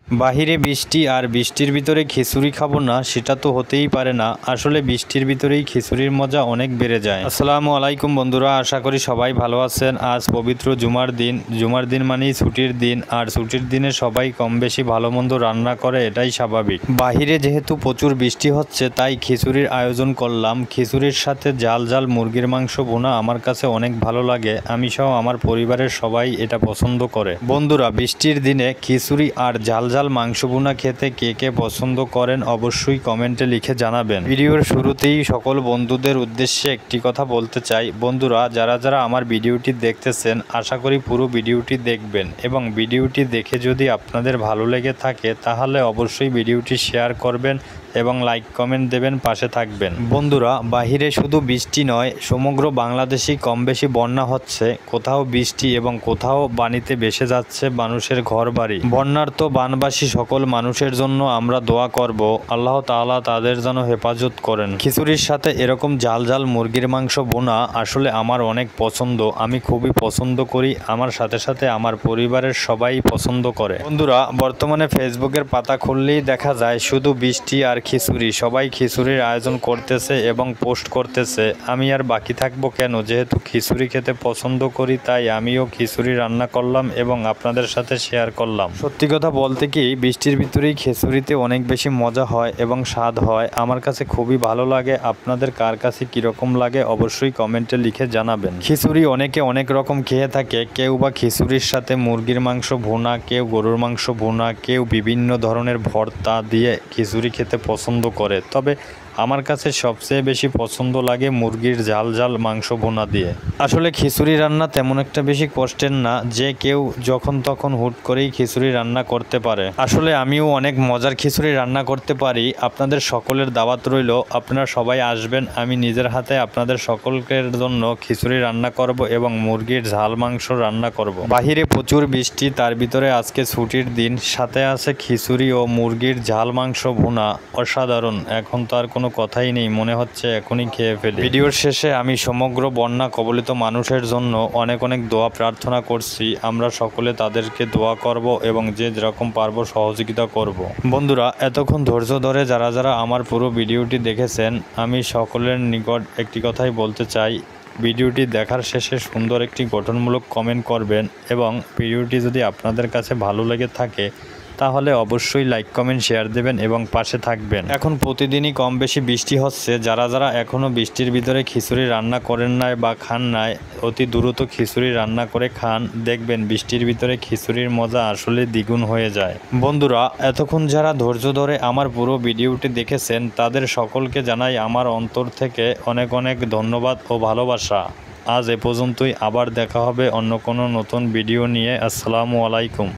বাহিরে বৃষ্টি আর বৃষ্টির ভিতরে খিচুড়ি খাবো না, সেটা তো হতেই পারে না। আসলে বৃষ্টির ভিতরেই খিচুড়ির মজা অনেক বেড়ে যায়। আসসালামু আলাইকুম বন্ধুরা, আশা করি সবাই ভালো আছেন। আজ পবিত্র জুমার দিন মানেই ছুটির দিন, আর ছুটির দিনে সবাই কম বেশি ভালো মন্দ রান্না করে, এটাই স্বাভাবিক। বাহিরে যেহেতু প্রচুর বৃষ্টি হচ্ছে, তাই খিচুড়ির আয়োজন করলাম। খিচুড়ির সাথে জাল জাল মুরগির মাংস ভুনা আমার কাছে অনেক ভালো লাগে। আমি সহ আমার পরিবারের সবাই এটা পছন্দ করে। বন্ধুরা, বৃষ্টির দিনে খিচুড়ি আর জাল জাল মাংস ভুনা খেতে কে কে পছন্দ করেন অবশ্যই কমেন্টে লিখে জানাবেন। ভিডিওর শুরুতেই সকল বন্ধুদের উদ্দেশ্যে একটি কথা বলতে চাই। বন্ধুরা, যারা যারা আমার ভিডিওটি দেখতেছেন, আশা করি পুরো ভিডিওটি দেখবেন এবং ভিডিওটি দেখে যদি আপনাদের ভালো লেগে থাকে তাহলে অবশ্যই ভিডিওটি শেয়ার করবেন এবং লাইক কমেন্ট দেবেন, পাশে থাকবেন। বন্ধুরা, বাহিরে শুধু বৃষ্টি নয়, সমগ্র বাংলাদেশেই কম বেশি বন্যা হচ্ছে। কোথাও বৃষ্টি এবং কোথাও পানিতে ভেসে যাচ্ছে মানুষের ঘর বাড়ি। বন্যার্ত বানবাসী সকল মানুষের জন্য আমরা দোয়া করব, আল্লাহ তাআলা তাদের যেন হেফাজত করেন। খিচুড়ির সাথে এরকম জাল জাল মুরগির মাংস বোনা আসলে আমার অনেক পছন্দ। আমি খুবই পছন্দ করি, আমার সাথে সাথে আমার পরিবারের সবাই পছন্দ করে। বন্ধুরা, বর্তমানে ফেসবুকের পাতা খুললেই দেখা যায় শুধু বৃষ্টি আর খিচুড়ি। সবাই খিচুড়ির আয়োজন করতেছে এবং পোস্ট করতেছে। আমি আর বাকি থাকবো কেন? যেহেতু খিচুড়ি খেতে পছন্দ করি, তাই আমিও খিচুড়ি রান্না করলাম এবং আপনাদের সাথে শেয়ার করলাম। সত্যি কথা বলতে কি, বৃষ্টির ভিতরেই খিচুড়িতে অনেক বেশি মজা হয় এবং স্বাদ হয়। আমার কাছে খুবই ভালো লাগে। আপনাদের কার কাছে কীরকম লাগে অবশ্যই কমেন্টে লিখে জানাবেন। খিচুড়ি অনেকে অনেক রকম খেয়ে থাকে। কেউ বা খিচুড়ির সাথে মুরগির মাংস ভুনা, কেউ গরুর মাংস ভুনা, কেউ বিভিন্ন ধরনের ভর্তা দিয়ে খিচুড়ি খেতে পছন্দ করে। তবে আমার কাছে সবচেয়ে বেশি পছন্দ লাগে মুরগির ঝাল ঝাল মাংস ভুনা দিয়ে। আসলে খিচুড়ি রান্না তেমন একটা বেশি কষ্টের না, যে কেউ যখন তখন হুট করেই খিচুড়ি রান্না করতে পারে। আসলে আমিও অনেক মজার খিচুড়ি রান্না করতে পারি। আপনাদের সকলের দাওয়াত রইল, আপনারা সবাই আসবেন। আমি নিজের হাতে আপনাদের সকলের জন্য খিচুড়ি রান্না করব এবং মুরগির ঝাল মাংস রান্না করব। বাহিরে প্রচুর বৃষ্টি, তার ভিতরে আজকে ছুটির দিন, সাথে আছে খিচুড়ি ও মুরগির ঝাল মাংস ভুনা। অসাধারণ। এখন তো আর কোনো কথাই নেই, মনে হচ্ছে এখনই খেয়ে ফেলি। ভিডিওর শেষে আমি সমগ্র বন্যা কবলিত মানুষের জন্য অনেক অনেক দোয়া প্রার্থনা করছি। আমরা সকলে তাদেরকে দোয়া করব এবং যে যেরকম পারবো সহযোগিতা করব। বন্ধুরা, এতক্ষণ ধৈর্য ধরে যারা যারা আমার পুরো ভিডিওটি দেখেছেন, আমি সকলের নিকট একটি কথাই বলতে চাই। ভিডিওটি দেখার শেষে সুন্দর একটি গঠনমূলক কমেন্ট করবেন এবং ভিডিওটি যদি আপনাদের কাছে ভালো লেগে থাকে তাহলে অবশ্যই লাইক কমেন্ট শেয়ার দেবেন এবং পাশে থাকবেন। এখন প্রতিদিনই কম বেশি বৃষ্টি হচ্ছে। যারা যারা এখনও বৃষ্টির ভিতরে খিচুড়ি রান্না করেন নাই বা খান নাই, অতি দ্রুত খিচুড়ি রান্না করে খান। দেখবেন বৃষ্টির ভিতরে খিচুড়ির মজা আসলে দ্বিগুণ হয়ে যায়। বন্ধুরা, এতক্ষণ যারা ধৈর্য ধরে আমার পুরো ভিডিওটি দেখেছেন তাদের সকলকে জানাই আমার অন্তর থেকে অনেক অনেক ধন্যবাদ ও ভালোবাসা। আজ এ পর্যন্তই। আবার দেখা হবে অন্য কোনো নতুন ভিডিও নিয়ে। আসসালামু আলাইকুম।